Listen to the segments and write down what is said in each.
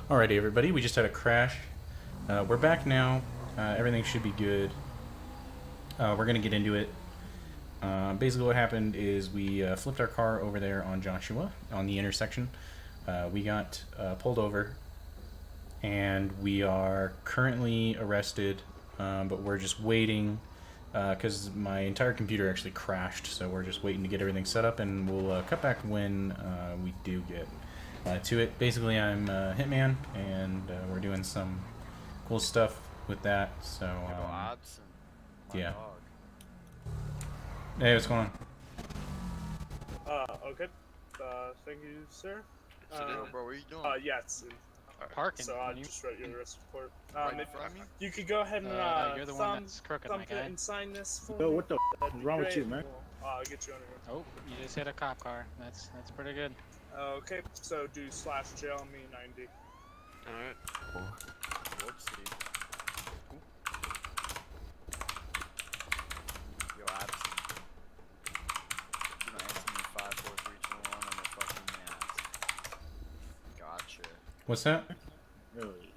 Alrighty, everybody, we just had a crash. We're back now. Everything should be good. We're gonna get into it. Basically, what happened is we flipped our car over there on Joshua on the intersection. We got pulled over, and we are currently arrested, but we're just waiting because my entire computer actually crashed. So we're just waiting to get everything set up, and we'll cut back when we do get to it. Basically, I'm Hitman, and we're doing some cool stuff with that. So yeah. Hey, what's going on? Okay. Thank you, sir. Bro, what are you doing? Yes. Parking. So I just wrote your arrest report. Right in front of me? You could go ahead and you're the one that's crooked, my thumb guy. it and sign this for Yo, me. what the f is wrong with you, man? We'll, get you under here. Oh, you just hit a cop car. That's pretty good. Okay, so do /jail me 90. Alright. Whoopsie. Yo, Addison. You don't answer me 5, 4, 3, 2, 1 on the fucking ass. Gotcha. What's that? Really?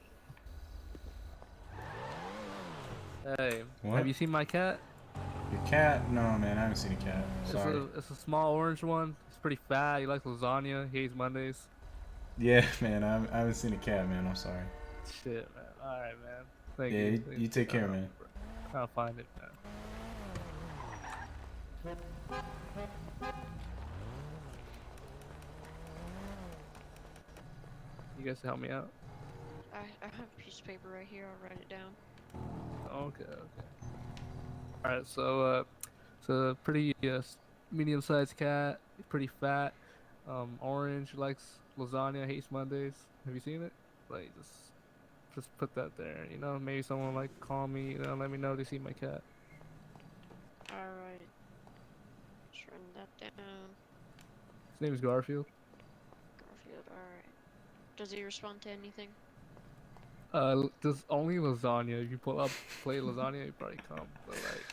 Hey, What? have you seen my cat? Your cat? No, man, I haven't seen a cat. Sorry. It's a small orange one. It's pretty fat. He likes lasagna. He hates Mondays. Yeah, man, I haven't seen a cat, man. I'm sorry. Shit, man. All right, man. Thank Yeah, you. you take care, man. I'll find it, man. You guys help me out? I have a piece of paper right here. I'll write it down. Okay. All right, so it's a pretty medium-sized cat. Pretty fat. Orange. Likes lasagna. Hates Mondays. Have you seen it? Like just put that there. You know, maybe someone like call me. You know, let me know they see my cat. Alright. Just writing that down. His name is Garfield. Garfield, alright. Does he respond to anything? Just only lasagna. If you pull up play lasagna, you probably come. But like,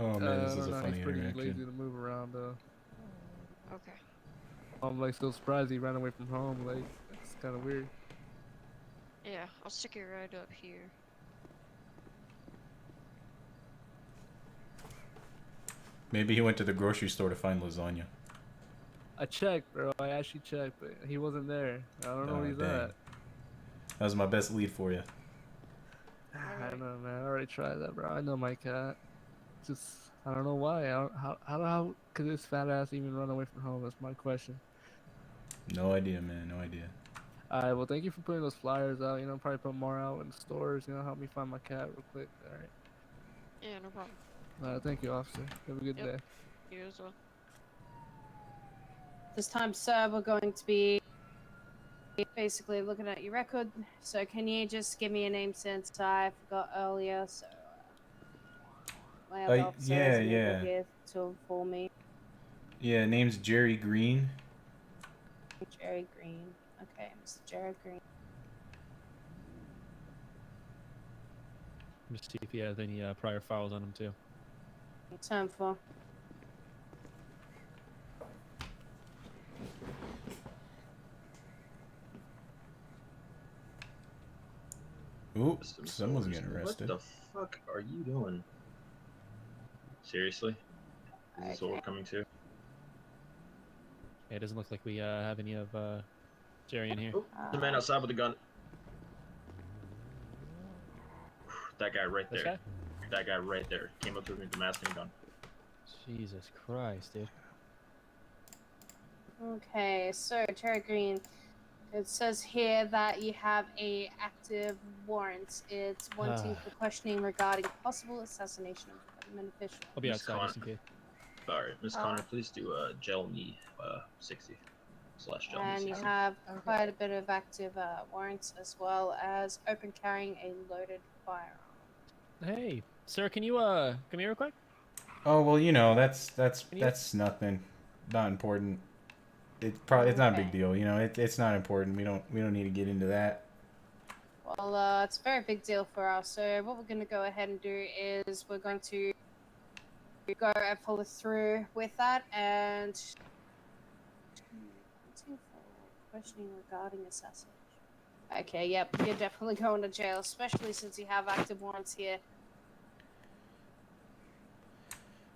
Oh man, this I is a don't know, funny he's pretty lazy interaction. to move around though. Okay. I'm like so surprised he ran away from home. Like, it's kind of weird. Yeah, I'll stick it right up here. Maybe he went to the grocery store to find lasagna. I checked, bro. I actually checked, but he wasn't there. I don't know Oh, where he's dang. at. That was my best lead for you. I don't know, man. I already tried that, bro. I know my cat. Just, I don't know why. How could this fat ass even run away from home? That's my question. No idea, man. No idea. Alright, well, thank you for putting those flyers out. You know, probably put more out in the stores. You know, help me find my cat real quick. Alright. Yeah, no problem. Thank you, officer. Have a good Yep. day. You as well. This time, sir, we're going to be basically looking at your record. So can you just give me a name since I forgot earlier? So my other officer yeah, is yeah. here to inform me. Yeah, name's Jerry Green. Jerry Green. Okay, Mr. Jerry Green. Just see if he has any prior files on him too. Time for. Ooh, someone's getting arrested. What the fuck are you doing? Seriously? Is this what we're coming to? Yeah, it doesn't look like we have any of Jerry in here. Oh, the man outside with a gun. That guy right This there. guy? That guy right there. Came up to me with the mask and gun. Jesus Christ, dude. Okay, so Jerry Green. It says here that you have a active warrant. It's wanting for questioning regarding possible assassination of a government official. I'll be Miss outside just in case. Sorry, Miss Connor, please do gel me 60 / gel me And 60. you have quite a bit of active warrants as well as open carrying a loaded firearm. Hey, sir, can you come here real quick? Oh well, you know that's nothing, not important. It's not a big deal. You know, it's not important. We don't need to get into that. Well, it's a very big deal for us. So what we're going to go ahead and do is we're going to go and follow through with that and questioning regarding assassination. Okay, yep, you're definitely going to jail, especially since you have active warrants here.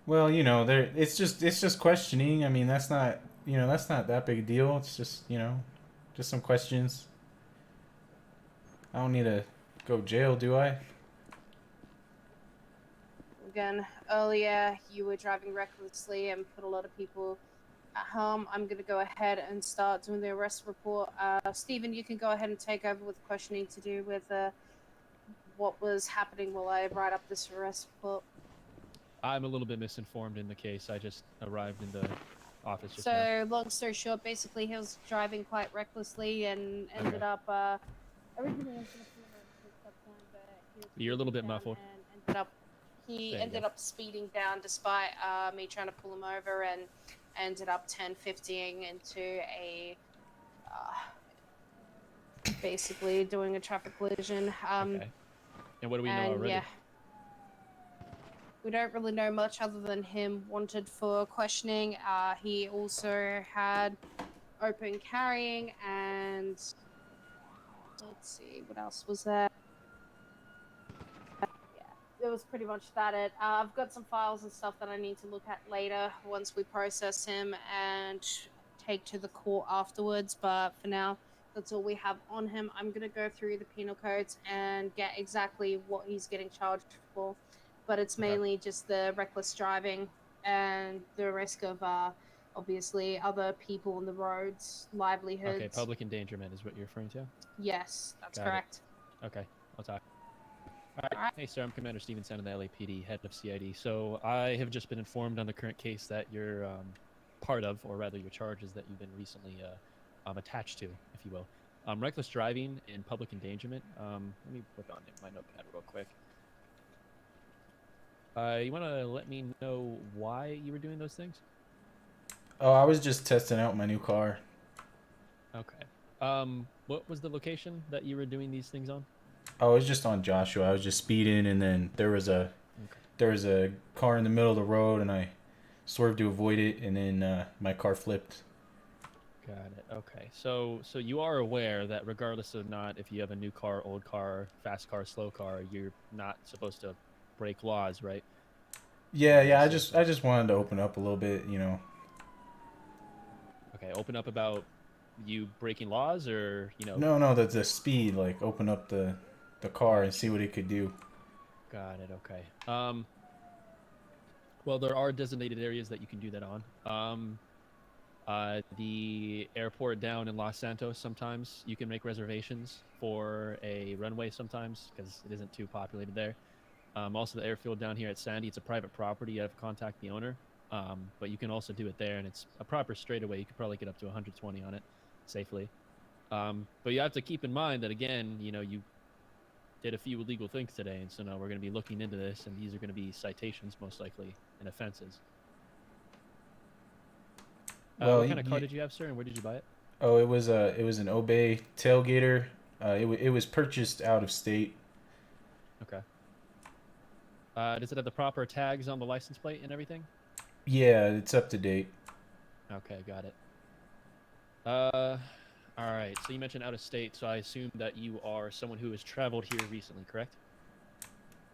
Well, you know, there it's just questioning. I mean, that's not that's not that big a deal. It's just just some questions. I don't need to go jail, do I? Again, earlier you were driving recklessly and put a lot of people at harm. I'm going to go ahead and start doing the arrest report. Stephen, you can go ahead and take over with questioning to do with what was happening while I write up this arrest report. I'm a little bit misinformed in the case. I just arrived in the office just now. So, long story short, basically he was driving quite recklessly and ended up, originally I was going to pull him over for a stop sign, but he was You're a little bit speeding down muffled. and he There you ended go. up speeding down despite me trying to pull him over, and ended up 1050ing into a basically doing a traffic collision. Okay. And what do we know and already? yeah, we don't really know much other than him wanted for questioning. He also had open carrying, and let's see, what else was there? It was pretty much that it. I've got some files and stuff that I need to look at later once we process him and take to the court afterwards, but for now, that's all we have on him. I'm going to go through the penal codes and get exactly what he's getting charged for, but it's mainly just the reckless driving and the risk of obviously other people on the roads, livelihoods. Okay, public endangerment is what you're referring to? Yes, that's Got it. correct. Okay, I'll talk. Alright. Hey, sir, I'm Commander Steven Son of the LAPD, head of CID. So I have just been informed on the current case that you're part of, or rather your charges that you've been recently attached to, if you will. Reckless driving and public endangerment. Let me put on my notepad real quick. You want to let me know why you were doing those things? Oh, I was just testing out my new car. Okay. What was the location that you were doing these things on? Oh, it was just on Joshua. I was just speeding, and then there was a car in the middle of the road, and I swerved to avoid it, and then my car flipped. Got it. Okay. So you are aware that regardless of not if you have a new car, old car, fast car, slow car, you're not supposed to break laws, right? Yeah. I just wanted to open up a little bit, Okay. Open up about you breaking laws, or No, the speed, like open up the car and see what it could do. Got it. Okay. Well, there are designated areas that you can do that on. The airport down in Los Santos, sometimes you can make reservations for a runway sometimes because it isn't too populated there. Also, the airfield down here at Sandy, it's a private property. You have to contact the owner, but you can also do it there, and it's a proper straightaway. You could probably get up to 120 on it safely. But you have to keep in mind that, again, you did a few illegal things today, and so now we're going to be looking into this, and these are going to be citations, most likely, and offenses. What kind of car did you have, sir, and where did you buy it? Oh, it was an Obey tailgater. It was purchased out of state. Okay. Does it have the proper tags on the license plate and everything? Yeah, it's up to date. Okay, got it. All right. So you mentioned out of state, so I assume that you are someone who has traveled here recently, correct?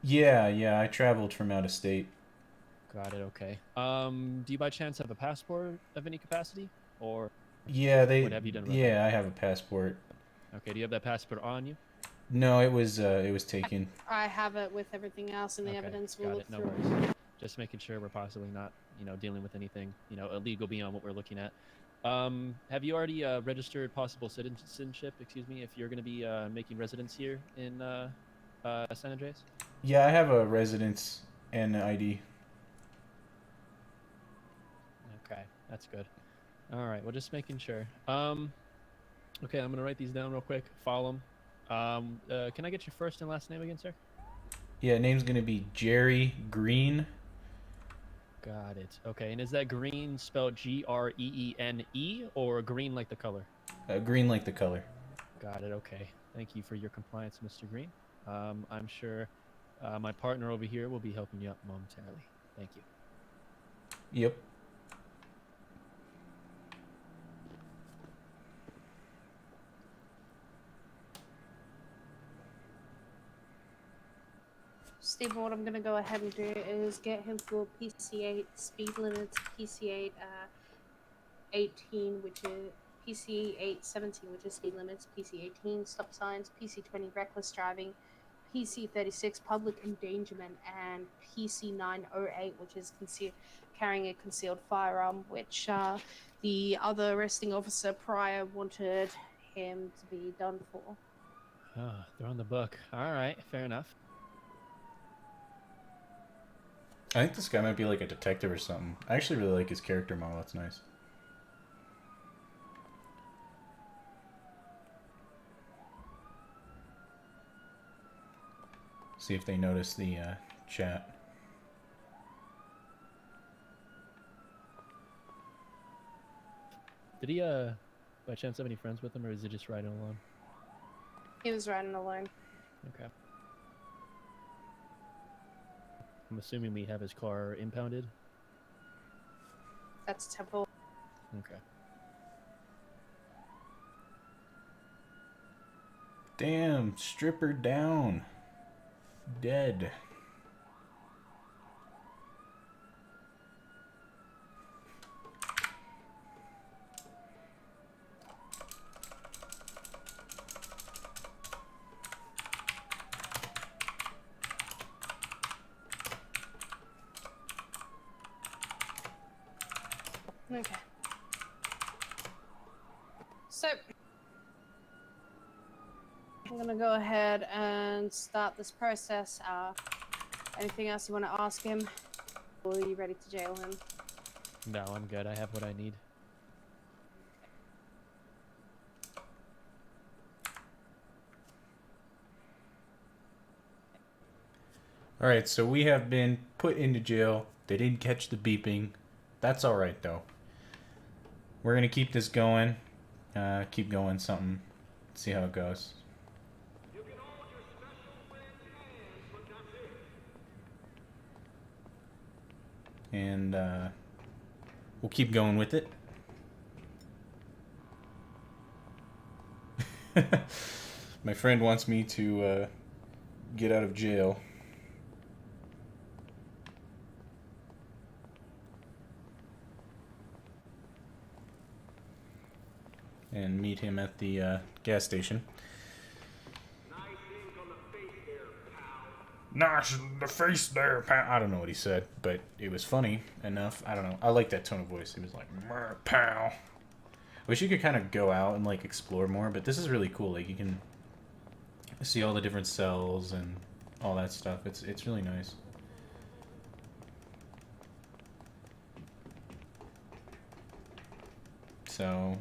Yeah, I traveled from out of state. Got it. Okay. Do you by chance have a passport of any capacity, or? Yeah, What have you done? Yeah, I have a passport. Okay. Do you have that passport on you? No, it was taken. I have it with everything else, and the evidence we'll look No through. worries. Just making sure we're possibly not, dealing with anything, illegal beyond what we're looking at. Have you already registered possible citizenship? Excuse me, if you're going to be making residence here in San Andreas? Yeah, I have a residence and an ID. Okay, that's good. All right, well, just making sure. Okay, I'm gonna write these down real quick. Follow them. Can I get your first and last name again, sir? Yeah, name's gonna be Jerry Green. Got it. Okay, and is that Green spelled Greene, or green like the color? Green like the color. Got it. Okay. Thank you for your compliance, Mr. Green. I'm sure my partner over here will be helping you out momentarily. Thank you. Yep. Stephen, what I'm going to go ahead and do is get him for PC8 speed limits, PC8 18, which is PC8 17, which is speed limits, PC 18 stop signs, PC 20 reckless driving, PC 36 public endangerment, and PC 908, which is carrying a concealed firearm, which the other arresting officer prior wanted him to be done for. Oh, they're on the book. All right, fair enough. I think this guy might be like a detective or something. I actually really like his character model. That's nice. See if they notice the chat. Did he, by chance have any friends with him, or is he just riding alone? He was riding alone. Okay. I'm assuming we have his car impounded. That's Temple. Okay. Damn, stripper down. Dead. Okay. So, I'm gonna go ahead and start this process. Anything else you want to ask him? Or are you ready to jail him? No, I'm good. I have what I need. Alright, so we have been put into jail. They didn't catch the beeping. That's alright, though. We're going to keep this going. Keep going something. See how it goes. And we'll keep going with it. My friend wants me to get out of jail. And meet him at the gas station. Nice in the face there, pal. I don't know what he said, but it was funny enough. I don't know. I like that tone of voice. He was like, pal. Wish you could kind of go out and like explore more, but this is really cool. Like you can see all the different cells and all that stuff. It's really nice. So,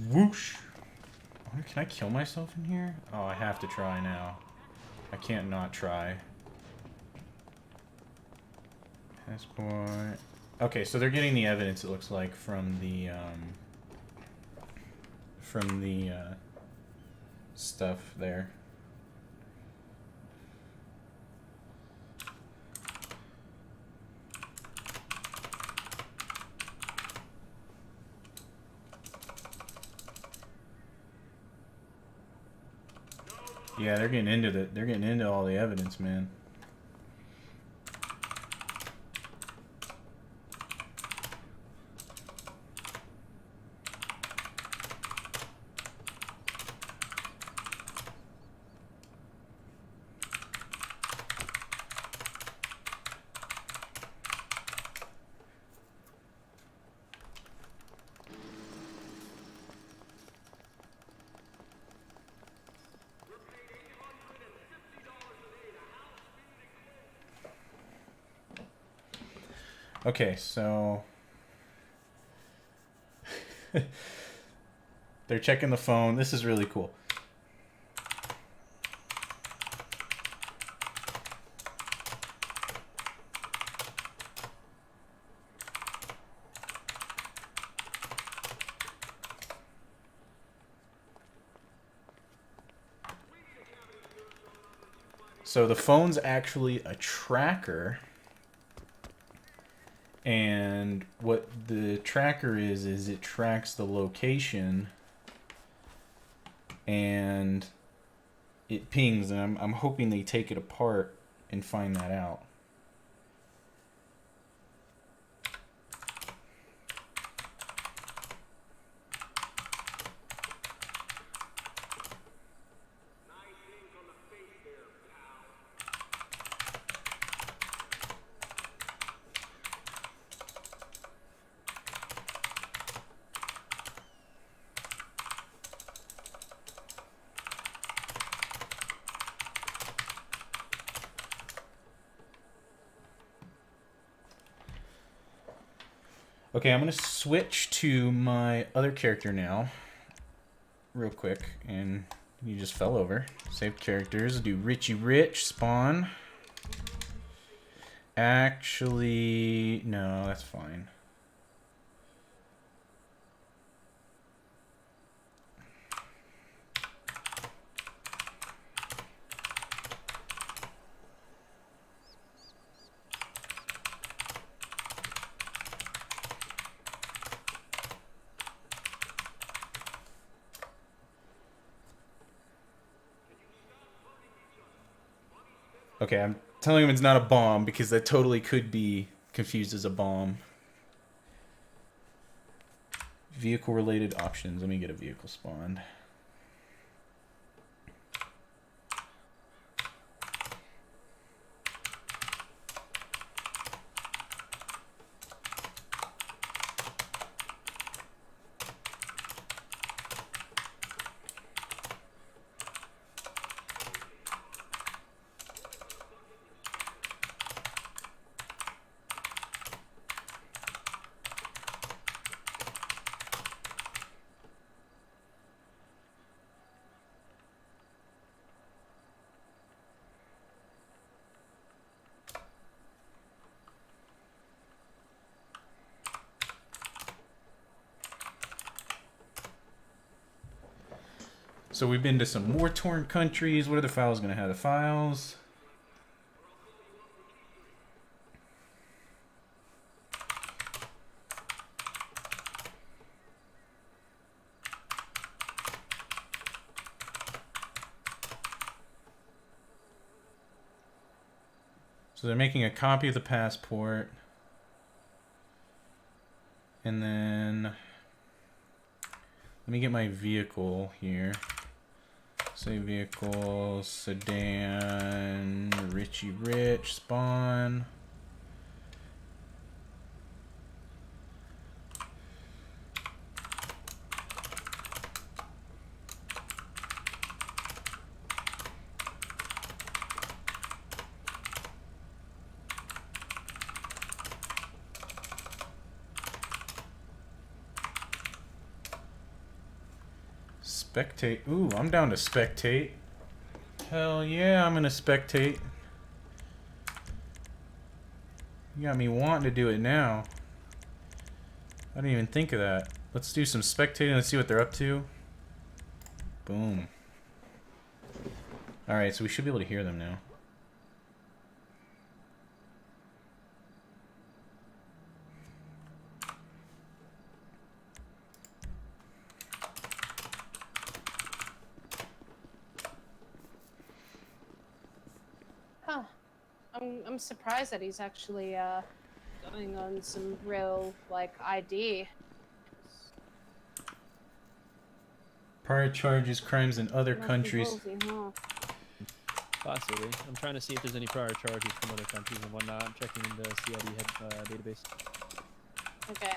whoosh. I wonder, can I kill myself in here? Oh, I have to try now. I can't not try. Passport. Okay, so they're getting the evidence, it looks like, from the stuff there. Yeah, they're getting into all the evidence, man. Okay, so they're checking the phone. This is really cool. So the phone's actually a tracker. And what the tracker is it tracks the location and it pings, and I'm hoping they take it apart and find that out. Okay, I'm going to switch to my other character now, real quick, and you just fell over. Save characters, do Richie Rich, spawn. Actually, no, that's fine. Okay, I'm telling him it's not a bomb because that totally could be confused as a bomb. Vehicle related options. Let me get a vehicle spawned. So we've been to some war-torn countries. What are the files going to have? The files. So they're making a copy of the passport. And then let me get my vehicle here. Say vehicle, sedan, Richie Rich, spawn. Spectate. Ooh, I'm down to spectate. Hell yeah, I'm gonna spectate. You got me wanting to do it now. I didn't even think of that. Let's do some spectating. Let's see what they're up to. Boom. Alright, so we should be able to hear them now. Huh. I'm surprised that he's actually going on some real like ID. Prior charges, crimes in other Must be countries. ballsy, huh? Possibly. I'm trying to see if there's any prior charges from other countries and whatnot. I'm checking the CID database. Okay.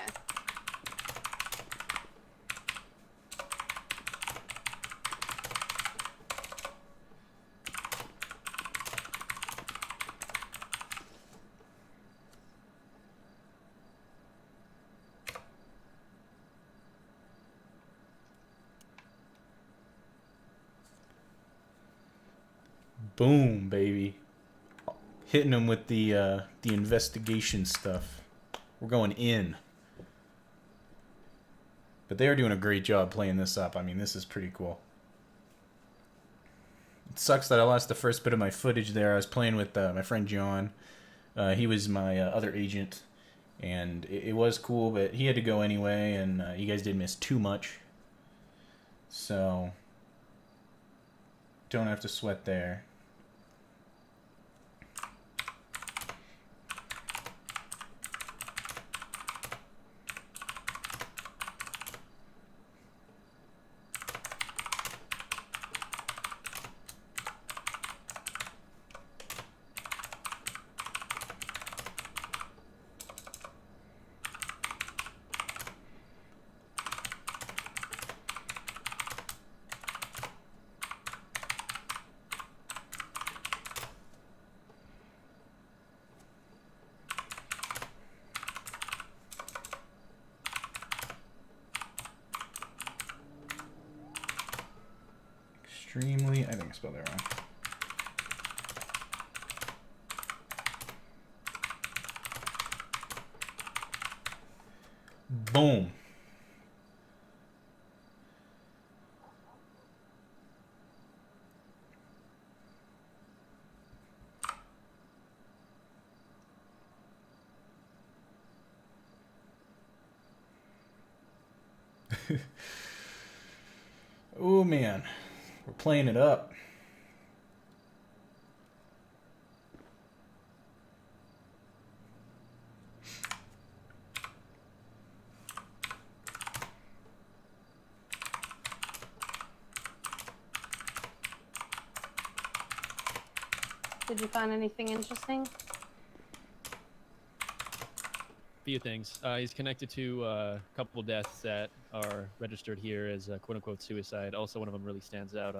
Boom, baby. Hitting them with the investigation stuff. We're going in. But they're doing a great job playing this up. I mean, this is pretty cool. It sucks that I lost the first bit of my footage there. I was playing with my friend John. He was my other agent. And it was cool, but he had to go anyway, and you guys didn't miss too much. So, don't have to sweat there. Extremely. I think I spelled that wrong. Boom. Oh man, we're playing it up. Did you find anything interesting? Few things. He's connected to a couple deaths that are registered here as quote unquote suicide. Also, one of them really stands out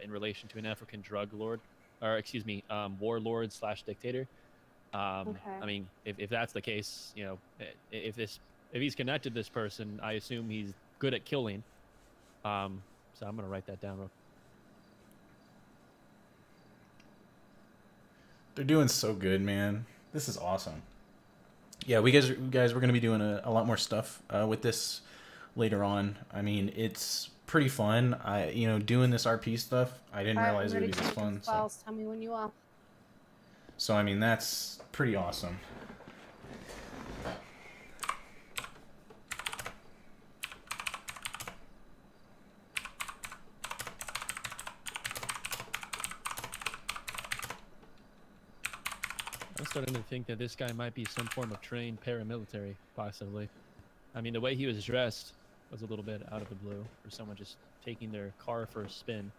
in relation to an African drug lord, or excuse me, warlord slash dictator. Okay. I mean, if that's the case, you know, if he's connected to this person, I assume he's good at killing. So I'm gonna write that down real. They're doing so good, man. This is awesome. Yeah, we guys, we're gonna be doing a lot more stuff with this later on. I mean, it's pretty fun. Doing this RP stuff, I didn't Alright, realize I'm it would ready be to this look at fun. the files. Tell me when you are. So I mean, that's pretty awesome. I'm starting to think that this guy might be some form of trained paramilitary, possibly. I mean, the way he was dressed was a little bit out of the blue for someone just taking their car for a spin.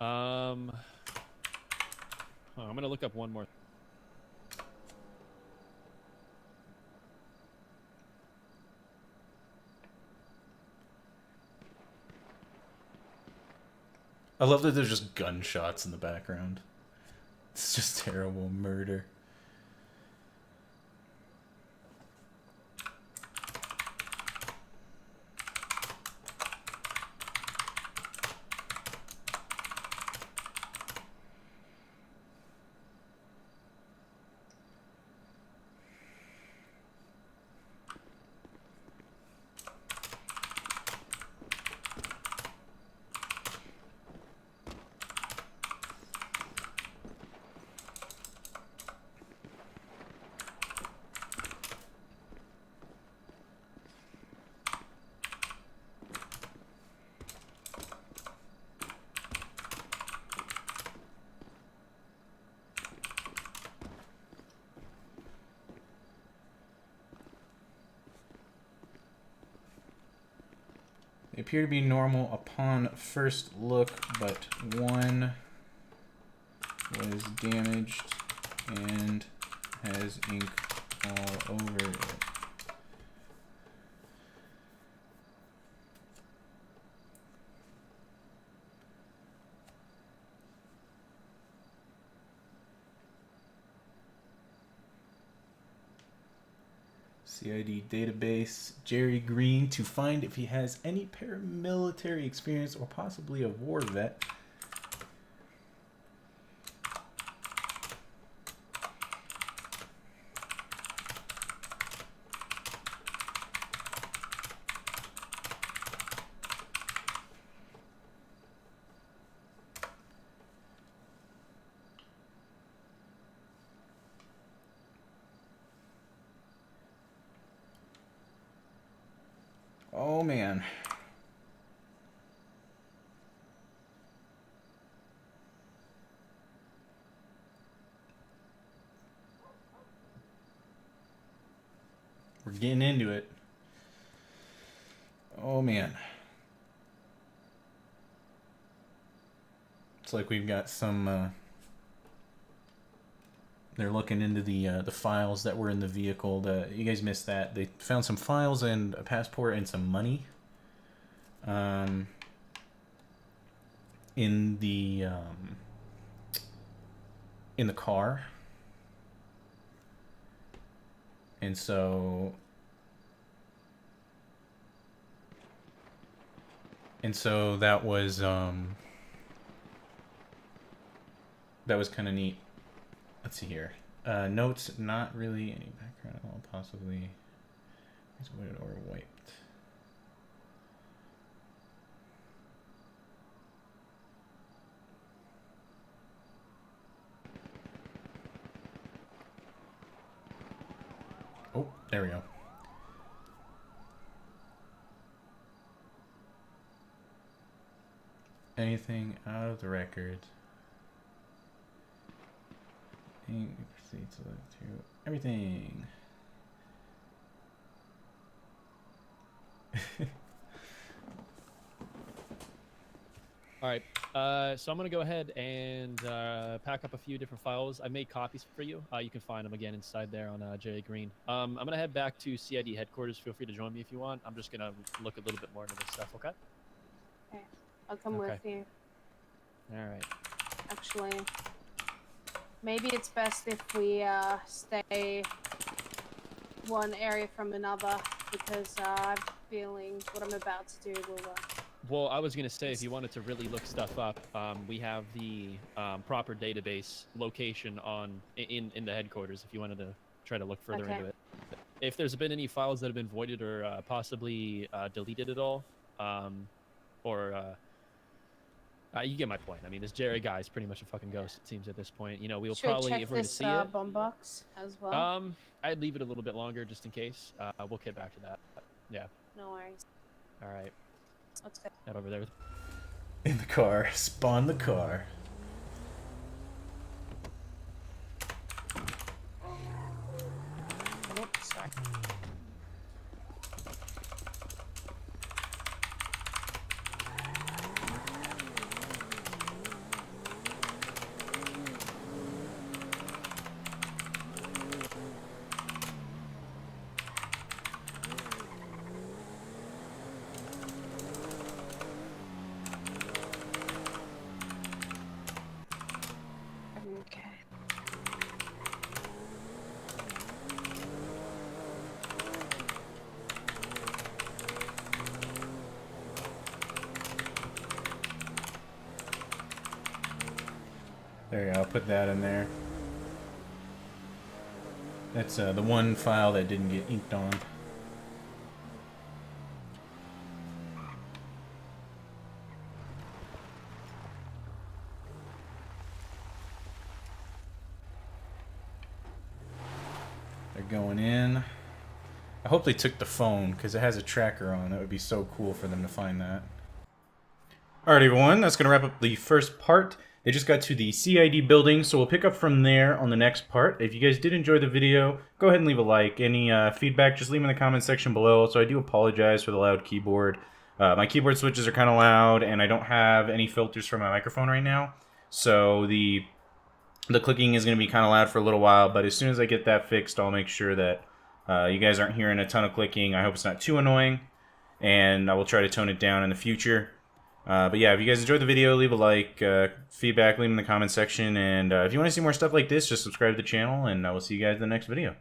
I'm gonna look up one more. I love that there's just gunshots in the background. It's just terrible murder. They appear to be normal upon first look, but one was damaged and has ink all over it. CID database, Jerry Green, to find if he has any paramilitary experience or possibly a war vet. Oh man. We're getting into it. Oh man. It's like we've got some they're looking into the files that were in the vehicle. You guys missed that. They found some files and a passport and some money. In the car. And so that was that was kind of neat. Let's see here. Notes, not really any background at all, possibly exploited or wiped. Oh, there we go. Anything out of the record? We proceed to look through everything. All right. So I'm gonna go ahead and pack up a few different files. I made copies for you. You can find them again inside there on J Green. I'm gonna head back to CID headquarters. Feel free to join me if you want. I'm just gonna look a little bit more into this stuff. Okay. Okay. I'll come with you. All right. Actually, maybe it's best if we stay one area from another, because I'm feeling what I'm about to do will Well, I was gonna say, if you wanted to really look stuff up, we have the proper database location in the headquarters. If you wanted to try to look further into it, if there's been any files that have been voided or possibly deleted at all, you get my point. I mean, this Jerry guy is pretty much a fucking ghost. It seems at this point. You know, we'll Should probably, we check if we're gonna this see it, bomb box as well? I'd leave it a little bit longer just in case. We'll get back to that. Yeah. No worries. All right. Let's go. Head over there. In the car. Spawn the car. Oops, sorry. Okay. There you go. I'll put that in there. That's the one file that didn't get inked on. They're going in. I hope they took the phone, because it has a tracker on. That would be so cool for them to find that. Alright everyone, that's going to wrap up the first part. They just got to the CID building, so we'll pick up from there on the next part. If you guys did enjoy the video, go ahead and leave a like. Any feedback, just leave them in the comment section below. So I do apologize for the loud keyboard. My keyboard switches are kind of loud, and I don't have any filters for my microphone right now. So the clicking is going to be kind of loud for a little while, but as soon as I get that fixed, I'll make sure that you guys aren't hearing a ton of clicking. I hope it's not too annoying, and I will try to tone it down in the future. But yeah, if you guys enjoyed the video, leave a like, feedback, leave in the comment section, and if you want to see more stuff like this, just subscribe to the channel, and I will see you guys in the next video.